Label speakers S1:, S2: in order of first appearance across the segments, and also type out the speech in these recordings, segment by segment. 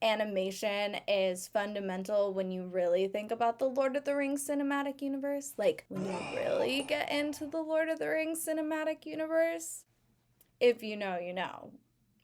S1: animation is fundamental when you really think about the Lord of the Rings cinematic universe. Like, when you really get into the Lord of the Rings cinematic universe, if you know, you know.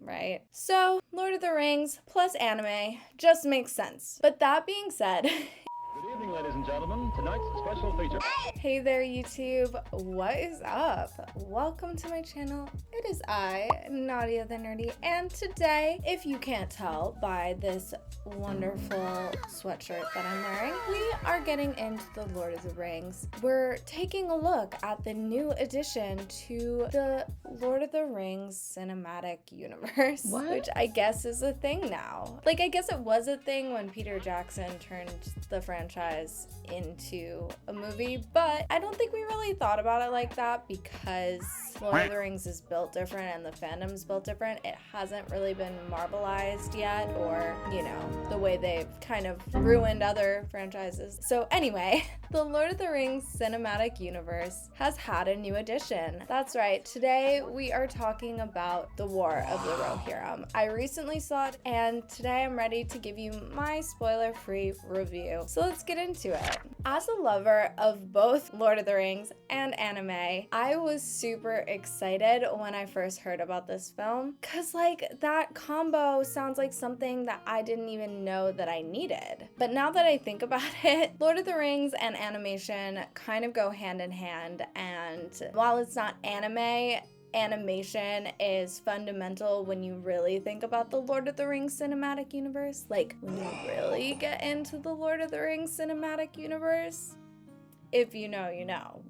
S1: Right? So, Lord of the Rings plus anime just makes sense. But that being said,
S2: Good evening, ladies and gentlemen. Tonight's special feature.
S1: hey there, YouTube. What is up? Welcome to my channel. It is I, Nadia the Nerdy, and today, if you can't tell by this wonderful sweatshirt that I'm wearing, we are getting into the Lord of the Rings. We're taking a look at the new addition to the Lord of the Rings cinematic universe, which I guess is a thing now. Like, I guess it was a thing when Peter Jackson turned the franchise into a movie, but I don't think we really thought about it like that because Lord of the Rings is built different and the fandom's built different. It hasn't really been Marvelized yet, or, you know, the way they've kind of ruined other franchises. So anyway, the Lord of the Rings cinematic universe has had a new addition. That's right, today we are talking about the War of the Rohirrim. I recently saw it, and today I'm ready to give you my spoiler-free review. So let's get into it. As a lover of both Lord of the Rings and anime, I was super excited when I first heard about this film, cause like that combo sounds like something that I didn't even know that I needed. But now that I think about it, Lord of the Rings and animation kind of go hand in hand, and while it's not anime, animation is fundamental when you really think about the Lord of the Rings cinematic universe. Like, when you really get into the Lord of the Rings cinematic universe, if you know, you know.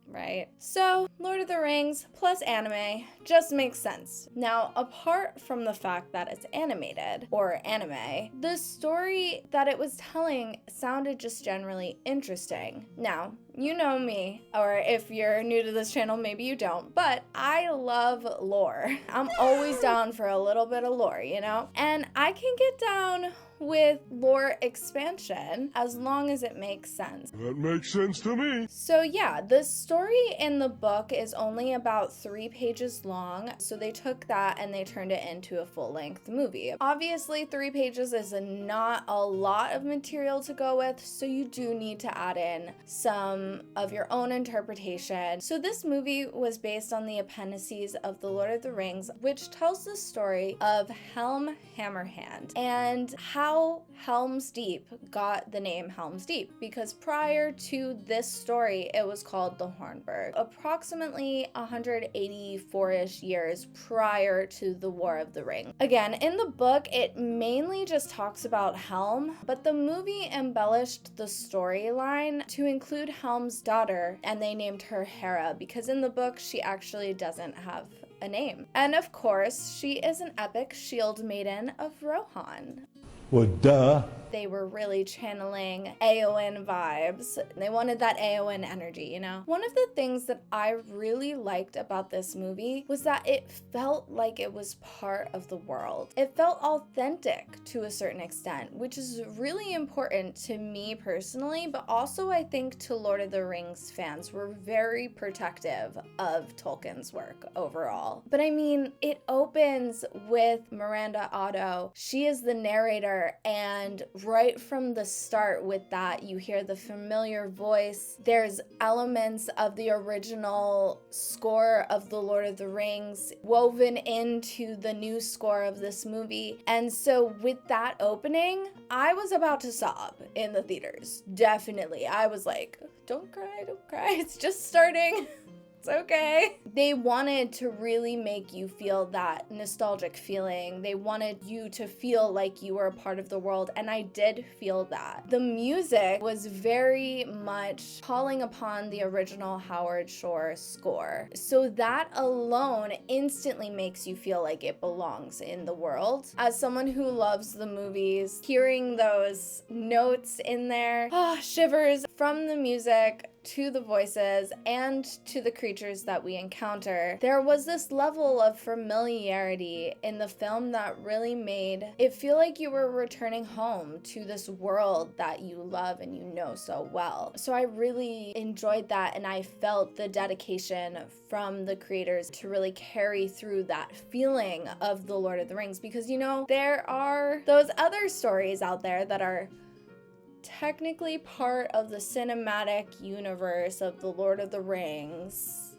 S1: Right? So, Lord of the Rings plus anime just makes sense. Now, apart from the fact that it's animated, or anime, the story that it was telling sounded just generally interesting. Now, you know me, or if you're new to this channel, maybe you don't, but I love lore. I'm always down for a little bit of lore, you know? And I can get down with lore expansion as long as it makes sense.
S3: That makes sense to me.
S1: So yeah, the story in the book is only about 3 pages long, so they took that and they turned it into a full-length movie. Obviously, 3 pages is not a lot of material to go with, so you do need to add in some of your own interpretation. So this movie was based on the appendices of The Lord of the Rings, which tells the story of Helm Hammerhand and how Helm's Deep got the name Helm's Deep, because prior to this story, it was called the Hornburg. Approximately 184-ish years prior to the War of the Ring. Again, in the book, it mainly just talks about Helm, but the movie embellished the storyline to include Helm's daughter, and they named her Hera, because in the book, she actually doesn't have a name. And of course, she is an epic shield maiden of Rohan.
S3: Well, duh.
S1: They were really channeling Éowyn vibes. They wanted that Éowyn energy, you know? One of the things that I really liked about this movie was that it felt like it was part of the world. It felt authentic to a certain extent, which is really important to me personally, but also I think to Lord of the Rings fans. We're very protective of Tolkien's work overall. But I mean, it opens with Miranda Otto. She is the narrator, and right from the start with that, you hear the familiar voice. There's elements of the original score of The Lord of the Rings woven into the new score of this movie. And so with that opening, I was about to sob in the theaters. Definitely. I was like, don't cry, don't cry. It's just starting. It's okay. They wanted to really make you feel that nostalgic feeling. They wanted you to feel like you were a part of the world, and I did feel that. The music was very much calling upon the original Howard Shore score. So that alone instantly makes you feel like it belongs in the world. As someone who loves the movies, hearing those notes in there, shivers from the music to the voices and to the creatures that we encounter, there was this level of familiarity in the film that really made it feel like you were returning home to this world that you love and you know so well. So I really enjoyed that, and I felt the dedication from the creators to really carry through that feeling of The Lord of the Rings, because you know, there are those other stories out there that are technically part of the cinematic universe of The Lord of the Rings,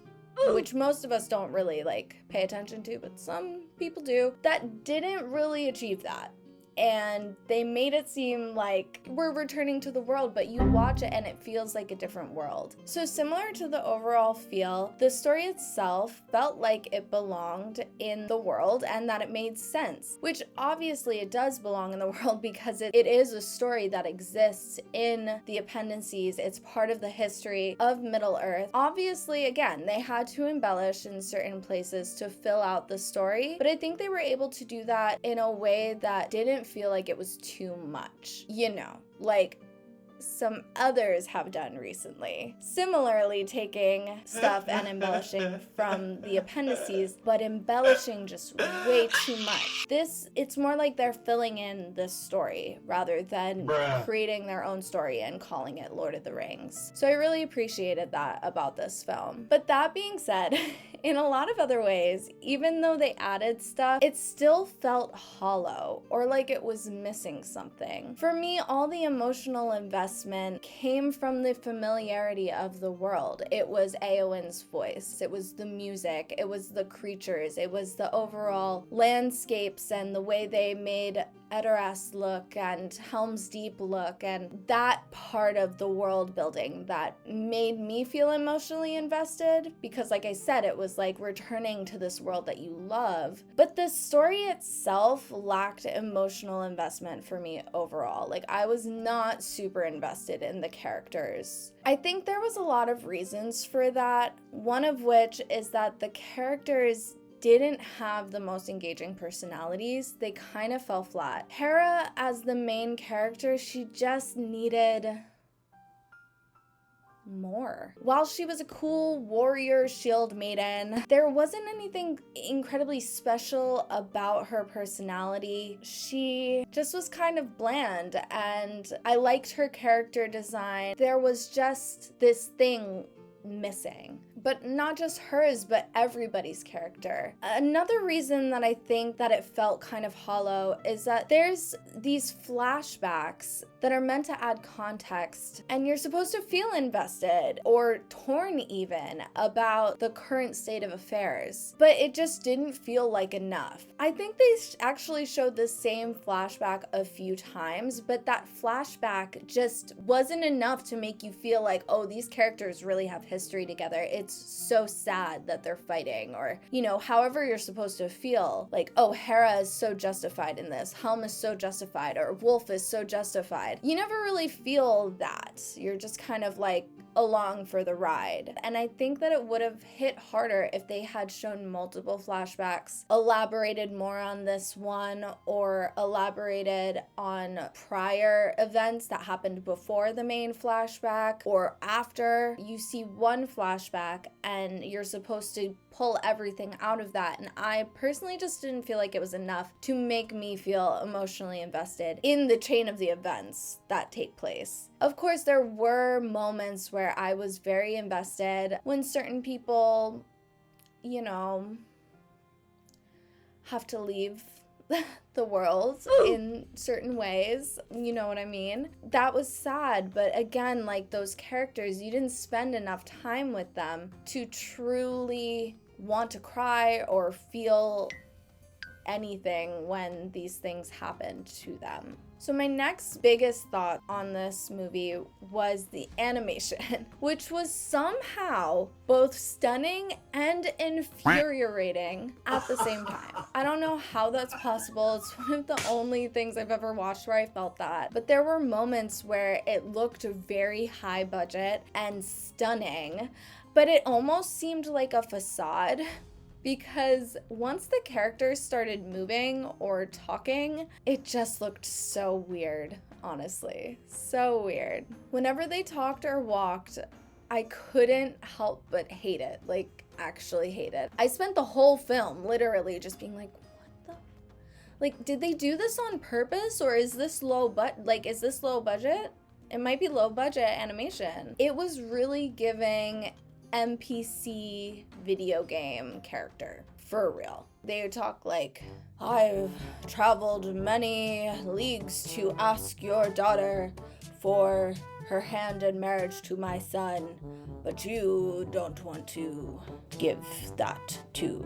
S1: which most of us don't really like pay attention to, but some people do, that didn't really achieve that. And they made it seem like we're returning to the world, but you watch it and it feels like a different world. So similar to the overall feel, the story itself felt like it belonged in the world and that it made sense, which obviously it does belong in the world because it is a story that exists in the appendices. It's part of the history of Middle-earth. Obviously, again, they had to embellish in certain places to fill out the story, but I think they were able to do that in a way that didn't feel like it was too much, you know, like some others have done recently. Similarly, taking stuff and embellishing from the appendices, but embellishing just way too much. It's more like they're filling in this story rather than creating their own story and calling it Lord of the Rings. So I really appreciated that about this film. But that being said, in a lot of other ways, even though they added stuff, it still felt hollow or like it was missing something. For me, all the emotional investment came from the familiarity of the world. It was Eowyn's voice, it was the music, it was the creatures, it was the overall landscapes and the way they made Edoras look and Helm's Deep look, and that part of the world building that made me feel emotionally invested, because like I said, it was like returning to this world that you love. But the story itself lacked emotional investment for me overall. Like, I was not super invested in the characters. I think there was a lot of reasons for that, one of which is that the characters didn't have the most engaging personalities. They kind of fell flat. Hera, as the main character, she just needed more. While she was a cool warrior shield maiden, there wasn't anything incredibly special about her personality. She just was kind of bland, and I liked her character design. There was just this thing missing, but not just hers, but everybody's character. Another reason that I think that it felt kind of hollow is that there's these flashbacks that are meant to add context, and you're supposed to feel invested or torn even about the current state of affairs, but it just didn't feel like enough. I think they actually showed the same flashback a few times, but that flashback just wasn't enough to make you feel like, oh, these characters really have history together. It's so sad that they're fighting, or, you know, however you're supposed to feel, like, oh, Hera is so justified in this, Helm is so justified, or Wolf is so justified. You never really feel that. You're just kind of like along for the ride. And I think that it would have hit harder if they had shown multiple flashbacks, elaborated more on this one, or elaborated on prior events that happened before the main flashback or after. You see one flashback and you're supposed to pull everything out of that, and I personally just didn't feel like it was enough to make me feel emotionally invested in the chain of the events that take place. Of course, there were moments where I was very invested when certain people, you know, have to leave the world in certain ways, you know what I mean? That was sad, but again, like, those characters, you didn't spend enough time with them to truly want to cry or feel anything when these things happened to them. So my next biggest thought on this movie was the animation, which was somehow both stunning and infuriating at the same time. I don't know how that's possible. It's one of the only things I've ever watched where I felt that. But there were moments where it looked very high budget and stunning, but it almost seemed like a facade. Because once the characters started moving or talking, it just looked so weird, honestly. So weird. Whenever they talked or walked, I couldn't help but hate it. Like, actually hate it. I spent the whole film literally just being like, what the? Like, did they do this on purpose, or is this low budget? It might be low budget animation. It was really giving NPC video game character, for real. They would talk like, I've traveled many leagues to ask your daughter for her hand in marriage to my son, but you don't want to give that to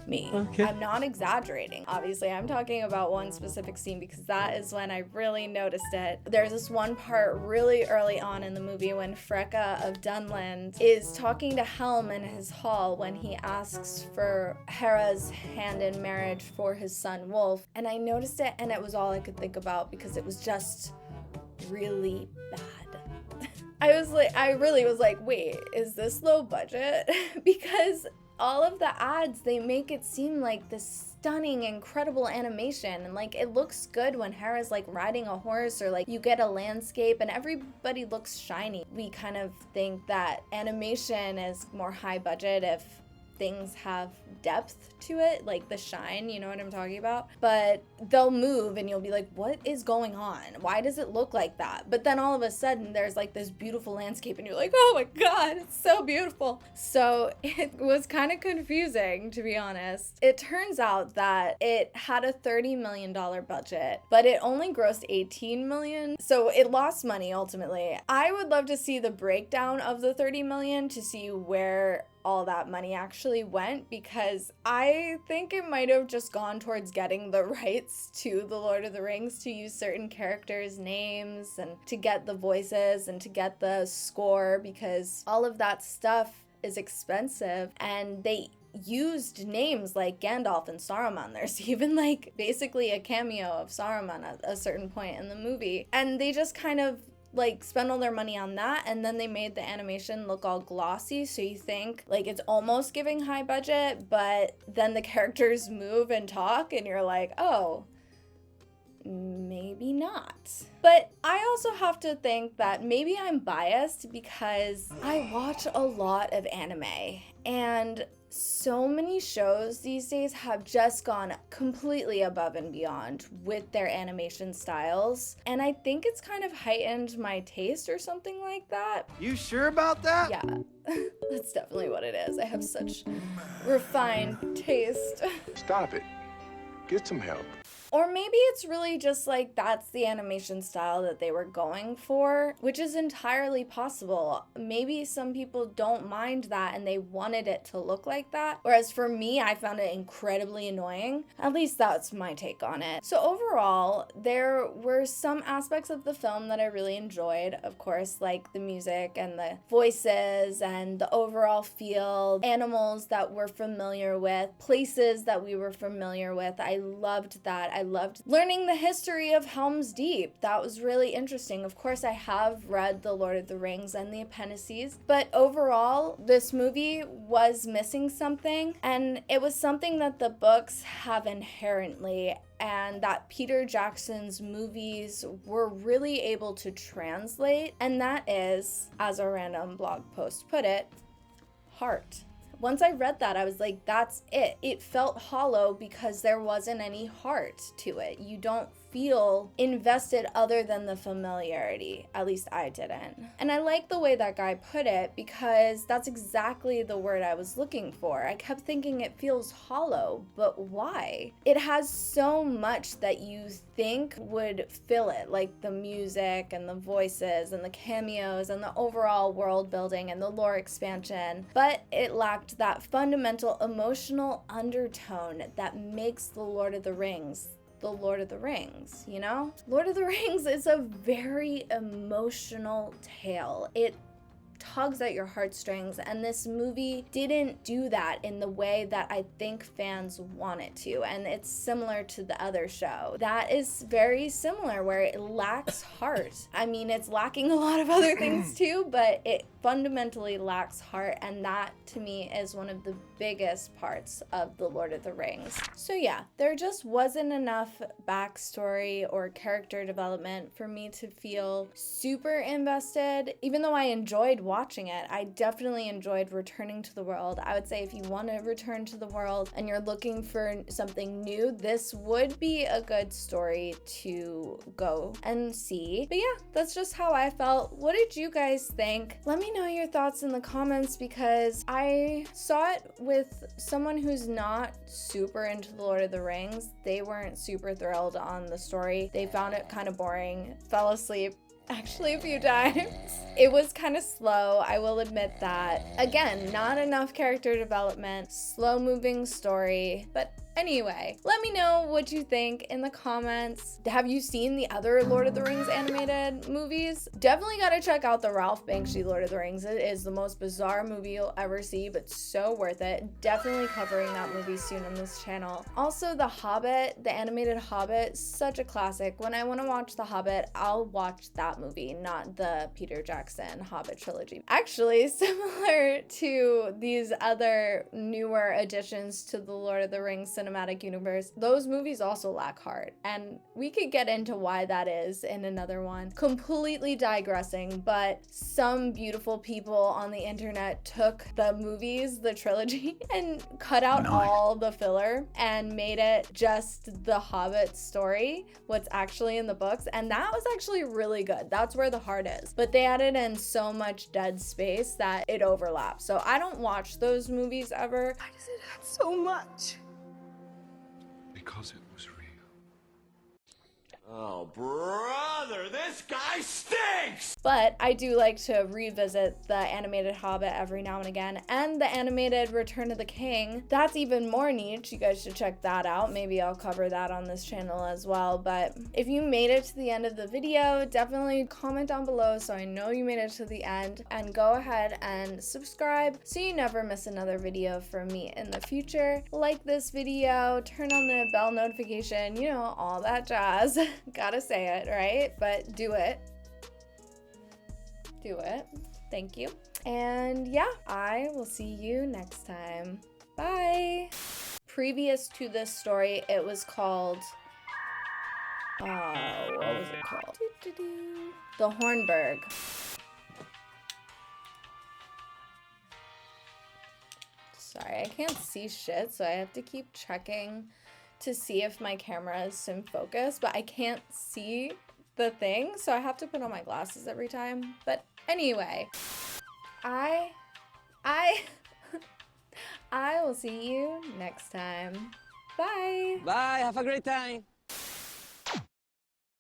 S1: me.
S4: Okay.
S1: I'm not exaggerating. Obviously, I'm talking about one specific scene because that is when I really noticed it. There's this one part really early on in the movie when Freka of Dunland is talking to Helm in his hall when he asks for Hera's hand in marriage for his son Wolf. And I noticed it, and it was all I could think about because it was just really bad. I really was like, wait, is this low budget? Because all of the ads, they make it seem like this stunning, incredible animation, and like it looks good when Hera's like riding a horse, or like you get a landscape and everybody looks shiny. We kind of think that animation is more high budget if things have depth to it, like the shine, you know what I'm talking about? But they'll move and you'll be like, what is going on? Why does it look like that? But then all of a sudden there's like this beautiful landscape and you're like, oh my God, it's so beautiful. So it was kind of confusing, to be honest. It turns out that it had a $30 million budget, but it only grossed $18 million. So it lost money ultimately. I would love to see the breakdown of the $30 million to see where all that money actually went, because I think it might have just gone towards getting the rights to The Lord of the Rings to use certain characters' names and to get the voices and to get the score, because all of that stuff is expensive, and they used names like Gandalf and Saruman. There's even like basically a cameo of Saruman at a certain point in the movie, and they just kind of like spend all their money on that, and then they made the animation look all glossy, so you think like it's almost giving high budget, but then the characters move and talk and you're like, oh, maybe not. But I also have to think that maybe I'm biased because I watch a lot of anime, and so many shows these days have just gone completely above and beyond with their animation styles, and I think it's kind of heightened my taste or something like that.
S5: You sure about that?
S1: Yeah, that's definitely what it is. I have such refined taste.
S3: Stop it. Get some help.
S1: Or maybe it's really just like that's the animation style that they were going for, which is entirely possible. Maybe some people don't mind that and they wanted it to look like that. Whereas for me, I found it incredibly annoying. At least that's my take on it. So overall, there were some aspects of the film that I really enjoyed. Of course, like the music and the voices and the overall feel, animals that we're familiar with, places that we were familiar with. I loved that. I loved learning the history of Helm's Deep. That was really interesting. Of course, I have read The Lord of the Rings and the appendices, but overall, this movie was missing something, and it was something that the books have inherently, and that Peter Jackson's movies were really able to translate, and that is, as a random blog post put it, heart. Once I read that, I was like, that's it. It felt hollow because there wasn't any heart to it. You don't feel invested other than the familiarity. At least I didn't. And I like the way that guy put it because that's exactly the word I was looking for. I kept thinking it feels hollow, but why? It has so much that you think would fill it, like the music and the voices and the cameos and the overall world building and the lore expansion, but it lacked that fundamental emotional undertone that makes The Lord of the Rings, you know? Lord of the Rings is a very emotional tale. It tugs at your heartstrings, and this movie didn't do that in the way that I think fans want it to, and it's similar to the other show. That is very similar, where it lacks heart. I mean, it's lacking a lot of other things too, but it fundamentally lacks heart, and that to me is one of the biggest parts of The Lord of the Rings. So yeah, there just wasn't enough backstory or character development for me to feel super invested. Even though I enjoyed watching it, I definitely enjoyed returning to the world. I would say if you want to return to the world and you're looking for something new, this would be a good story to go and see. But yeah, that's just how I felt. What did you guys think? Let me know your thoughts in the comments, because I saw it with someone who's not super into The Lord of the Rings. They weren't super thrilled on the story. They found it kind of boring, fell asleep actually a few times. It was kind of slow, I will admit that. Again, not enough character development, slow moving story, but anyway, let me know what you think in the comments. Have you seen the other Lord of the Rings animated movies? Definitely gotta check out the Ralph Bakshi Lord of the Rings. It is the most bizarre movie you'll ever see, but so worth it. Definitely covering that movie soon on this channel. Also, The Hobbit, the animated Hobbit, such a classic. When I want to watch The Hobbit, I'll watch that movie, not the Peter Jackson Hobbit trilogy. Actually, similar to these other newer additions to the Lord of the Rings cinematic universe, those movies also lack heart, and we could get into why that is in another one. Completely digressing, but some beautiful people on the internet took the movies, the trilogy, and cut out all the filler and made it just the Hobbit story, what's actually in the books, and that was actually really good. That's where the heart is, but they added in so much dead space that it overlaps. So I don't watch those movies ever.
S4: Why does it hurt so much?
S3: Because it was real.
S5: Oh, brother, this guy stinks!
S1: But I do like to revisit the animated Hobbit every now and again, and the animated Return of the King. That's even more niche. You guys should check that out. Maybe I'll cover that on this channel as well. But if you made it to the end of the video, definitely comment down below so I know you made it to the end, and go ahead and subscribe so you never miss another video from me in the future. Like this video, turn on the bell notification, you know, all that jazz. Gotta say it, right? But do it. Do it. Thank you. And yeah, I will see you next time. Bye. Previous to this story, it was called, what was it called? The Hornburg. Sorry, I can't see shit, so I have to keep checking to see if my camera is in focus, but I can't see the thing, so I have to put on my glasses every time. But anyway, I will see you next time. Bye.
S6: Bye, have a great time.